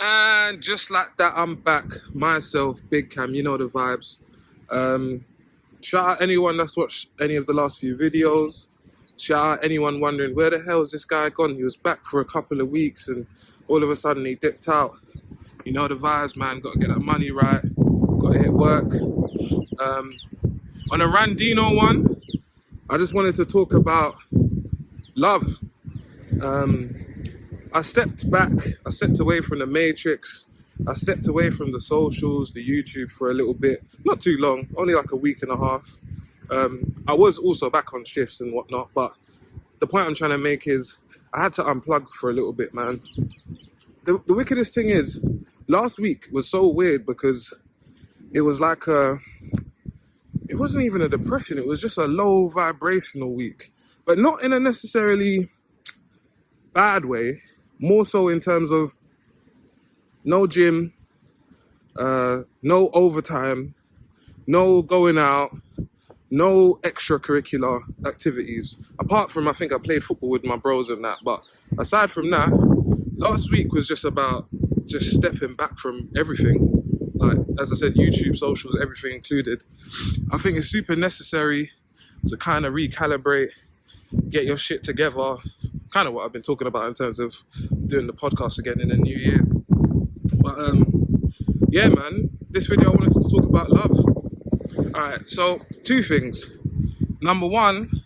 And just like that, I'm back. Myself, Big Cam, you know the vibes. Shout out anyone that's watched any of the last few videos. Shout out anyone wondering, where the hell is this guy gone? He was back for a couple of weeks and all of a sudden he dipped out. You know the vibes, man. Got to get that money right. Got to hit work. On a Randino one, I just wanted to talk about love. I stepped back, I stepped away from the matrix, I stepped away from the socials, the YouTube for a little bit, not too long, only like a week and a half. I was also back on shifts and whatnot, but the point I'm trying to make is I had to unplug for a little bit, man. The wickedest thing is, last week was so weird because it was like it wasn't even a depression, it was just a low vibrational week, but not in a necessarily bad way. More so in terms of no gym, no overtime, no going out, no extracurricular activities. Apart from, I think I played football with my bros and that. But aside from that, last week was just about just stepping back from everything. Like, as I said, YouTube, socials, everything included. I think it's super necessary to kind of recalibrate, get your shit together. Kind of what I've been talking about in terms of doing the podcast again in the new year. But yeah, man, this video I wanted to talk about love. Alright, so two things. Number one,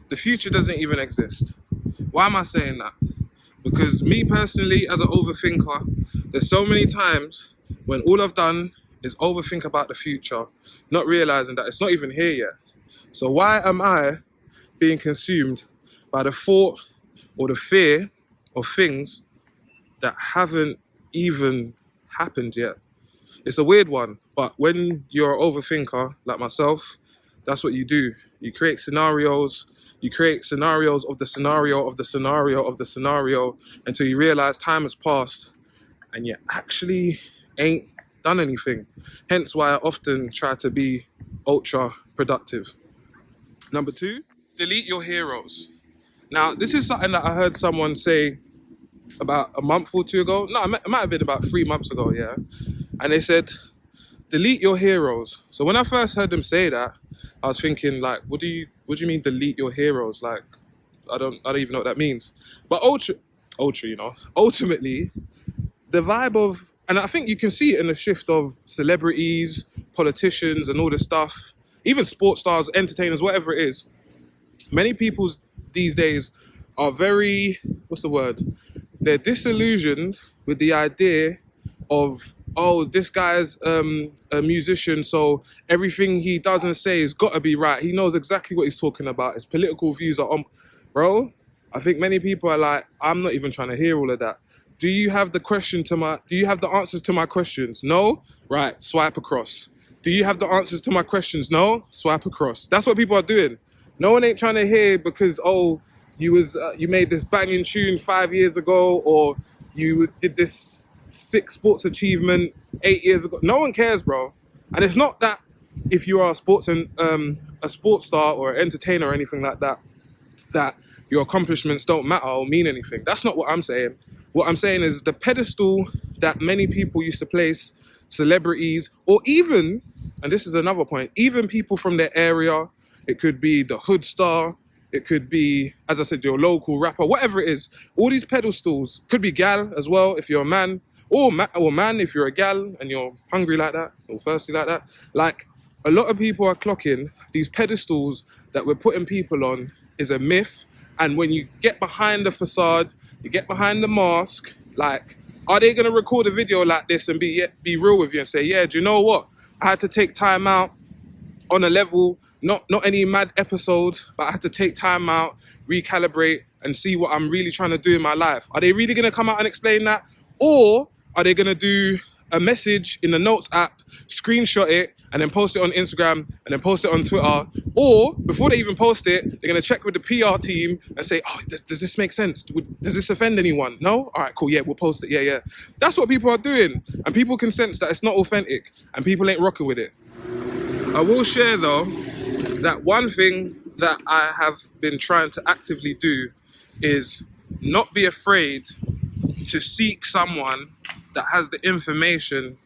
the future doesn't even exist. Why am I saying that? Because me personally, as an overthinker, there's so many times when all I've done is overthink about the future, not realizing that it's not even here yet. So why am I being consumed by the thought or the fear of things that haven't even happened yet? It's a weird one, but when you're an overthinker like myself, that's what you do. You create scenarios. You create scenarios of the scenario of the scenario of the scenario until you realize time has passed and you actually ain't done anything. Hence why I often try to be ultra productive. Number two, delete your heroes. Now, this is something that I heard someone say about a month or two ago. No, it might have been about 3 months ago, yeah. And they said, delete your heroes. So when I first heard them say that, I was thinking, like, what do you mean delete your heroes? Like, I don't even know what that means. But ultimately, the vibe of, and I think you can see it in the shift of celebrities, politicians, and all this stuff, even sports stars, entertainers, whatever it is. Many people these days are very, they're disillusioned with the idea of, oh, this guy's a musician, so everything he does and say has got to be right. He knows exactly what he's talking about. His political views are on. Bro, I think many people are like, I'm not even trying to hear all of that. Do you have the answers to my questions? No? Right, swipe across. Do you have the answers to my questions? No? Swipe across. That's what people are doing. No one ain't trying to hear because, oh, you made this banging tune 5 years ago, or you did this sick sports achievement 8 years ago. No one cares, bro. And it's not that if you are a sports star or an entertainer or anything like that, that your accomplishments don't matter or mean anything. That's not what I'm saying. What I'm saying is the pedestal that many people used to place celebrities, or even, and this is another point, even people from their area. It could be the hood star. It could be, as I said, your local rapper, whatever it is. All these pedestals, could be gal as well if you're a man, or man if you're a gal and you're hungry like that, or thirsty like that. Like, a lot of people are clocking these pedestals that we're putting people on is a myth. And when you get behind the facade, you get behind the mask, like, are they going to record a video like this and be real with you and say, yeah, do you know what? I had to take time out on a level, not any mad episodes, but I had to take time out, recalibrate, and see what I'm really trying to do in my life. Are they really going to come out and explain that? Or are they going to do a message in the notes app, screenshot it, and then post it on Instagram, and then post it on Twitter? Or, before they even post it, they're going to check with the PR team and say, oh, does this make sense? Does this offend anyone? No? All right, cool, yeah, we'll post it, yeah. That's what people are doing. And people can sense that it's not authentic, and people ain't rocking with it. I will share, though, that one thing that I have been trying to actively do is not be afraid to seek someone that has the information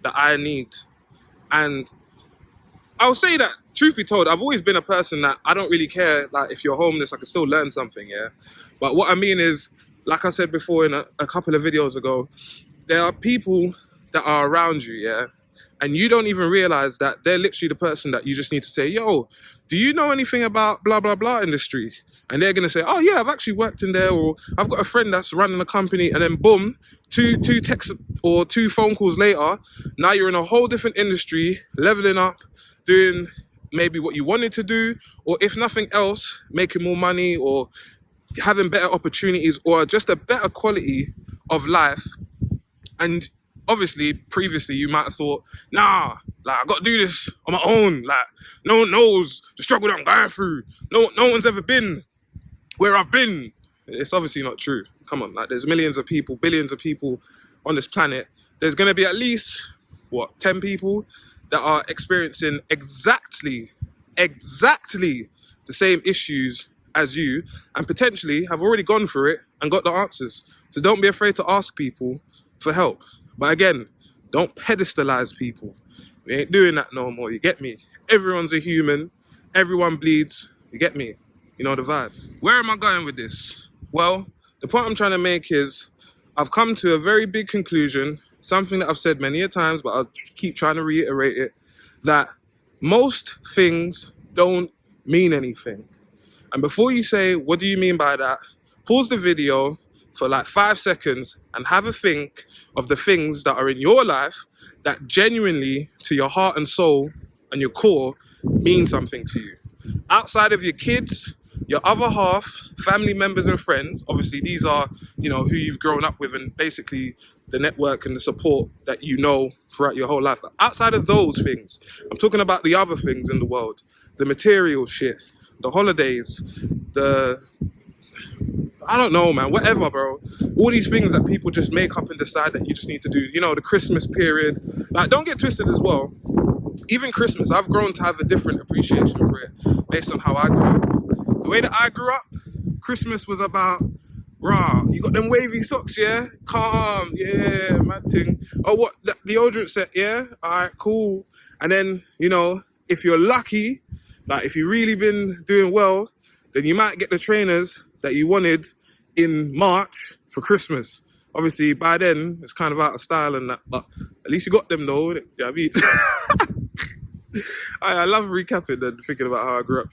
that I need. And I'll say that, truth be told, I've always been a person that I don't really care, like, if you're homeless, I can still learn something, yeah? But what I mean is, like I said before in a couple of videos ago, there are people that are around you, yeah? And you don't even realize that they're literally the person that you just need to say, yo, do you know anything about blah, blah, blah industry? And they're going to say, oh, yeah, I've actually worked in there, or I've got a friend that's running a company, and then boom, two texts or 2 phone calls later, now you're in a whole different industry, leveling up, doing maybe what you wanted to do, or if nothing else, making more money or having better opportunities or just a better quality of life. And obviously, previously, you might have thought, nah, like, I got to do this on my own. Like, no one knows the struggle that I'm going through. No one's ever been where I've been. It's obviously not true. Come on, like, there's millions of people, billions of people on this planet. There's going to be at least, 10 people that are experiencing exactly the same issues as you, and potentially have already gone through it and got the answers. So don't be afraid to ask people for help. But again, don't pedestalize people. We ain't doing that no more, you get me? Everyone's a human, everyone bleeds, you get me? You know the vibes. Where am I going with this? Well, the point I'm trying to make is, I've come to a very big conclusion, something that I've said many a times, but I'll keep trying to reiterate it, that most things don't mean anything. And before you say, what do you mean by that? Pause the video for like 5 seconds and have a think of the things that are in your life that genuinely, to your heart and soul and your core, mean something to you. Outside of your kids, your other half, family members and friends, obviously these are, who you've grown up with and basically the network and the support that you know throughout your whole life. Outside of those things, I'm talking about the other things in the world, the material shit, the holidays, I don't know, man, whatever, bro. All these things that people just make up and decide that you just need to do, the Christmas period. Like, don't get twisted as well. Even Christmas, I've grown to have a different appreciation for it based on how I grew up. The way that I grew up, Christmas was about, rah, you got them wavy socks, yeah? Calm, yeah, mad thing. Oh, what, the deodorant set, yeah? All right, cool. And then, if you're lucky, like, if you've really been doing well, then you might get the trainers that you wanted in March for Christmas. Obviously, by then, it's kind of out of style and that, but at least you got them, though. You know what I mean? I love recapping and thinking about how I grew up,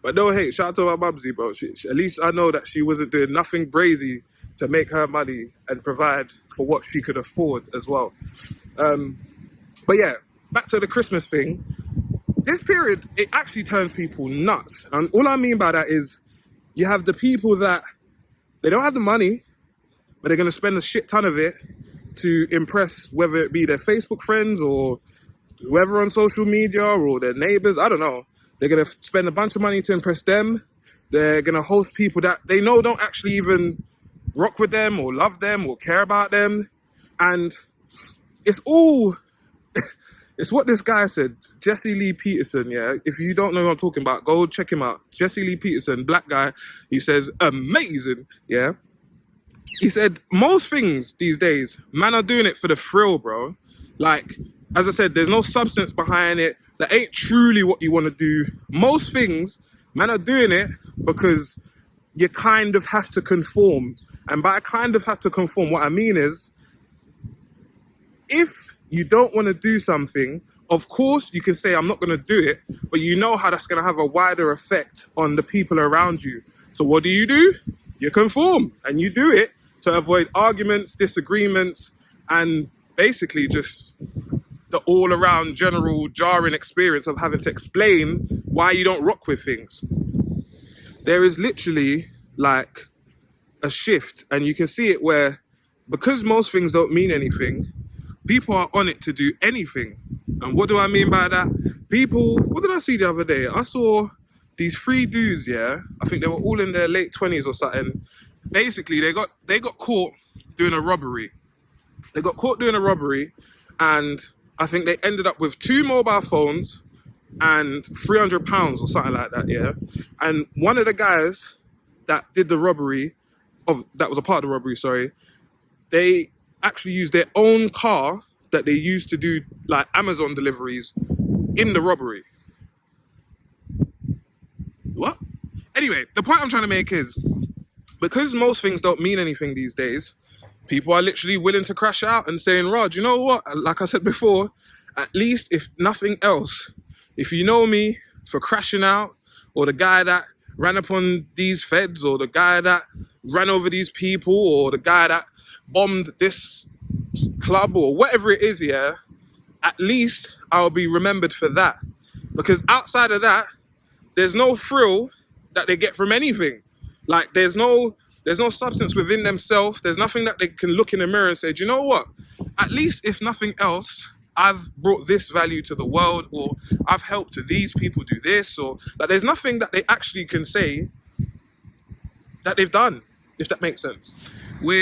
But no, hey, shout out to my mumsy, bro. At least I know that she wasn't doing nothing brazy to make her money and provide for what she could afford as well. But yeah, back to the Christmas thing. This period, it actually turns people nuts. And all I mean by that is, you have the people that, they don't have the money, but they're going to spend a shit ton of it to impress, whether it be their Facebook friends or whoever on social media or their neighbors, I don't know. They're going to spend a bunch of money to impress them. They're going to host people that they know don't actually even rock with them or love them or care about them. And it's all... It's what this guy said, Jesse Lee Peterson, yeah? If you don't know who I'm talking about, go check him out. Jesse Lee Peterson, black guy, he says, amazing, yeah? He said, most things these days, man are doing it for the thrill, bro. Like, as I said, there's no substance behind it. That ain't truly what you want to do. Most things, man are doing it because you kind of have to conform. And by kind of have to conform, what I mean is, if you don't want to do something, of course you can say, I'm not going to do it, but you know how that's going to have a wider effect on the people around you. So what do? You conform and you do it to avoid arguments, disagreements, and basically just the all-around general jarring experience of having to explain why you don't rock with things. There is literally like a shift, and you can see it where, because most things don't mean anything, people are on it to do anything. And what do I mean by that? People, what did I see the other day? I saw these 3 dudes, yeah? I think they were all in their late 20s or something. Basically, they got caught doing a robbery. They got caught doing a robbery, and I think they ended up with 2 mobile phones and £300 or something like that, yeah? And one of the guys that did the robbery, that was a part of the robbery, sorry, they actually use their own car that they used to do like Amazon deliveries in the robbery. What? Anyway, the point I'm trying to make is, because most things don't mean anything these days, people are literally willing to crash out and saying, Rod, you know what? Like I said before, at least if nothing else, if you know me for crashing out, or the guy that ran upon these feds, or the guy that ran over these people, or the guy that bombed this club, or whatever it is, yeah, at least I'll be remembered for that. Because outside of that, there's no thrill that they get from anything. Like there's no substance within themselves. There's nothing that they can look in the mirror and say, do you know what? At least if nothing else, I've brought this value to the world, or I've helped these people do this, or like there's nothing that they actually can say that they've done, if that makes sense. We're